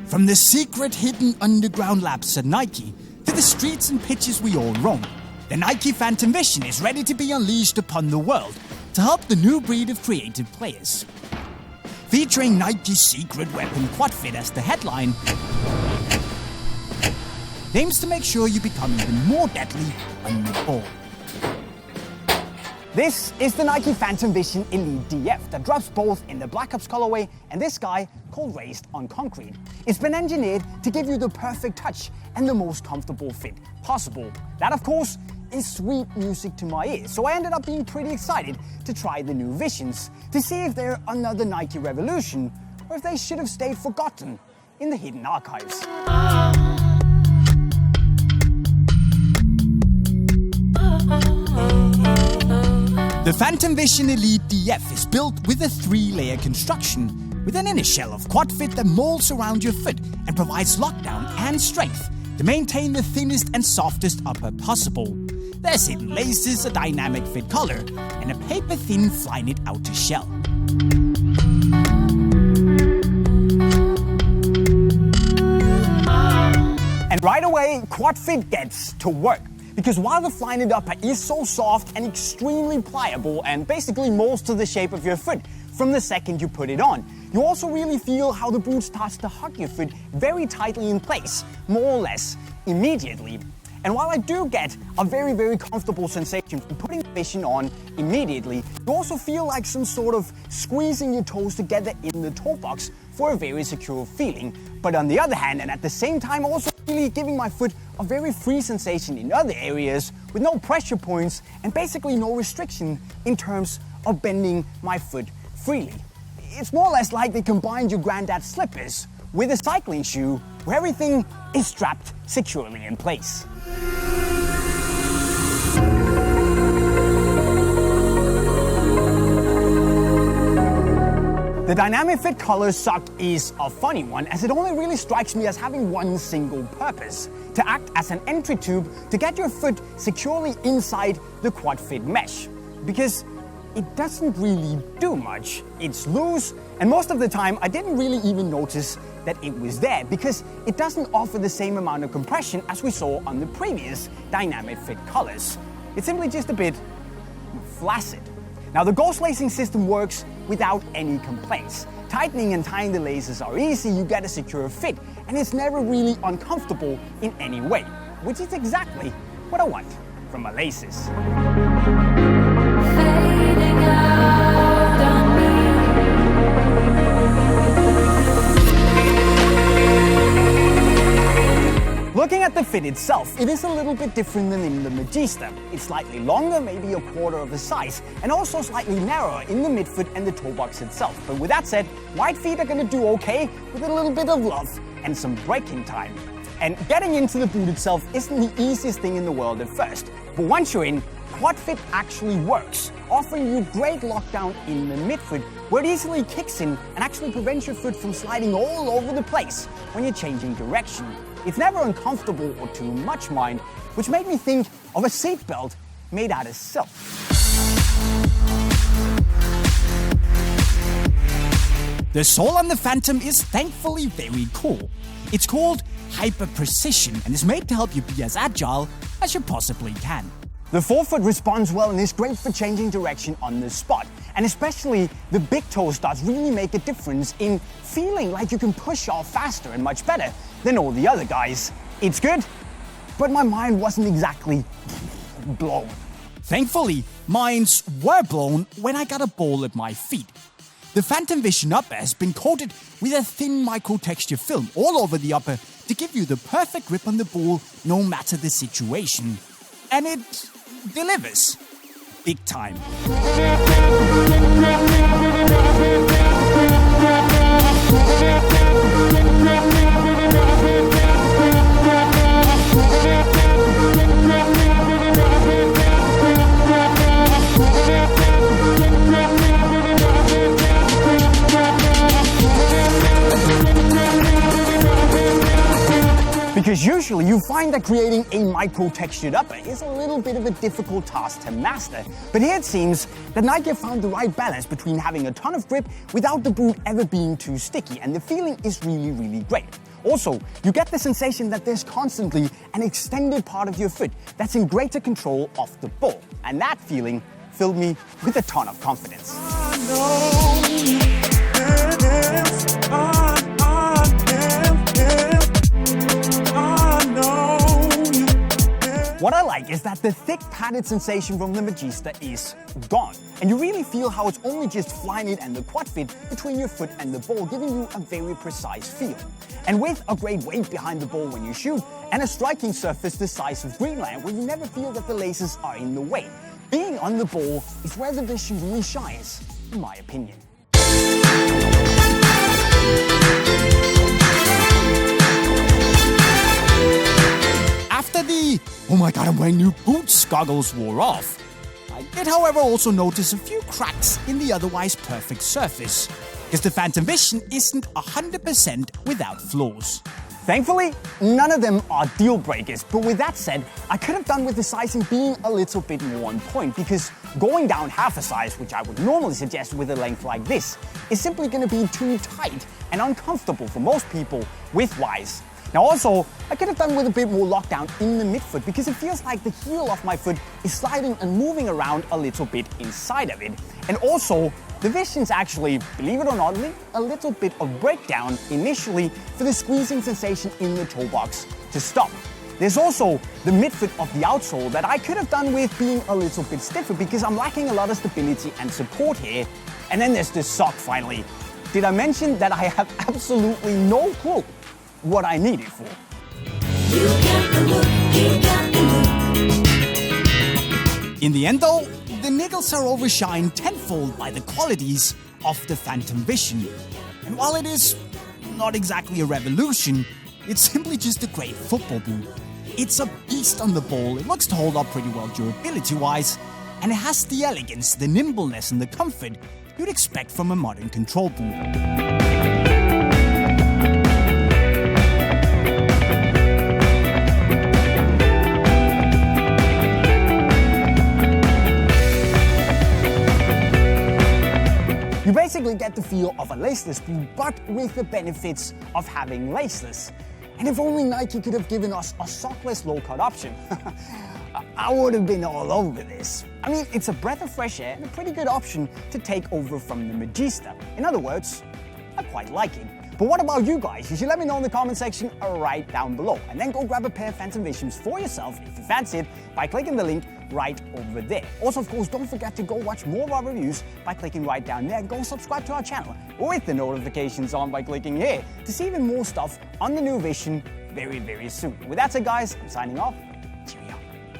From the secret hidden underground labs at Nike to the streets and pitches we all roam, the Nike Phantom Vision is ready to be unleashed upon the world to help the new breed of creative players. Featuring Nike's secret weapon QuadFit as the headline, it aims to make sure you become even more deadly on the ball. This is the Nike Phantom Vision Elite DF that drops both in the Black Ops colorway and this guy called Raised on Concrete. It's been engineered to give you the perfect touch and the most comfortable fit possible. That, of course, is sweet music to my ears, so I ended up being pretty excited to try the new Visions to see if they're another Nike revolution or if they should have stayed forgotten in the hidden archives. The Phantom Vision Elite DF is built with a 3-layer construction with an inner shell of QuadFit that molds around your foot and provides lockdown and strength to maintain the thinnest and softest upper possible. There's hidden laces, a dynamic fit collar, and a paper-thin Flyknit outer shell. And right away, QuadFit gets to work. Because while the Flyknit upper is so soft and extremely pliable and basically molds to the shape of your foot from the second you put it on, you also really feel how the boot starts to hug your foot very tightly in place, more or less immediately. And while I do get a very, very comfortable sensation from putting the Vision on immediately, you also feel like some sort of squeezing your toes together in the toe box for a very secure feeling. But on the other hand, and at the same time also really giving my foot a very free sensation in other areas with no pressure points and basically no restriction in terms of bending my foot freely. It's more or less like they combined your granddad's slippers with a cycling shoe where everything is strapped securely in place. The dynamic fit color sock is a funny one, as it only really strikes me as having one single purpose: to act as an entry tube to get your foot securely inside the QuadFit mesh. Because it doesn't really do much. It's loose, and most of the time I didn't really even notice that it was there because it doesn't offer the same amount of compression as we saw on the previous dynamic fit colors. It's simply just a bit flaccid. Now, the ghost lacing system works without any complaints. Tightening and tying the laces are easy, you get a secure fit, and it's never really uncomfortable in any way, which is exactly what I want from my laces. Fading out on me. Looking at the fit itself, it is a little bit different than in the Magista. It's slightly longer, maybe a quarter of the size, and also slightly narrower in the midfoot and the toe box itself. But with that said, wide feet are gonna do okay with a little bit of love and some braking time. And getting into the boot itself isn't the easiest thing in the world at first. But once you're in, QuadFit actually works, offering you great lockdown in the midfoot, where it easily kicks in and actually prevents your foot from sliding all over the place when you're changing direction. It's never uncomfortable or too much mind, which made me think of a seatbelt made out of silk. The sole on the Phantom is thankfully very cool. It's called Hyper Precision and is made to help you be as agile as you possibly can. The forefoot responds well and is great for changing direction on the spot. And especially the big toe studs really make a difference in feeling like you can push off faster and much better than all the other guys. It's good, but my mind wasn't exactly blown. Thankfully, mines were blown when I got a ball at my feet. The Phantom Vision upper has been coated with a thin micro-texture film all over the upper to give you the perfect grip on the ball no matter the situation. And it delivers. Big time. Because usually you find that creating a micro-textured upper is a little bit of a difficult task to master. But here it seems that Nike found the right balance between having a ton of grip without the boot ever being too sticky, and the feeling is really, really great. Also, you get the sensation that there's constantly an extended part of your foot that's in greater control of the ball. And that feeling filled me with a ton of confidence. What I like is that the thick padded sensation from the Magista is gone. And you really feel how it's only just Flyknit and the quad fit between your foot and the ball, giving you a very precise feel. And with a great weight behind the ball when you shoot, and a striking surface the size of Greenland where you never feel that the laces are in the way, being on the ball is where the vision really shines, in my opinion. After the "oh my god, I'm wearing new boots" goggles wore off, I did however also notice a few cracks in the otherwise perfect surface, because the Phantom Vision isn't 100% without flaws. Thankfully, none of them are deal breakers, but with that said, I could have done with the sizing being a little bit more on point, because going down half a size, which I would normally suggest with a length like this, is simply going to be too tight and uncomfortable for most people width-wise. Now also, I could have done with a bit more lockdown in the midfoot, because it feels like the heel of my foot is sliding and moving around a little bit inside of it. And also, the Vision's actually, believe it or not, a little bit of breakdown initially for the squeezing sensation in the toe box to stop. There's also the midfoot of the outsole that I could have done with being a little bit stiffer, because I'm lacking a lot of stability and support here. And then there's the sock finally. Did I mention that I have absolutely no clue what I need it for? You got the look, you got the look. In the end though, the niggles are overshined tenfold by the qualities of the Phantom Vision. And while it is not exactly a revolution, it's simply just a great football boot. It's a beast on the ball, it looks to hold up pretty well durability-wise, and it has the elegance, the nimbleness and the comfort you'd expect from a modern control boot. You basically get the feel of a laceless boot, but with the benefits of having laceless. And if only Nike could have given us a sockless low-cut option, I would have been all over this. I mean, it's a breath of fresh air and a pretty good option to take over from the Magista. In other words, I quite like it. But what about you guys? You should let me know in the comment section right down below. And then go grab a pair of Phantom Visions for yourself if you fancy it by clicking the link right over there. Also, of course, don't forget to go watch more of our reviews by clicking right down there. Go subscribe to our channel with the notifications on by clicking here to see even more stuff on the new Vision very, very soon. With that said, guys, I'm signing off.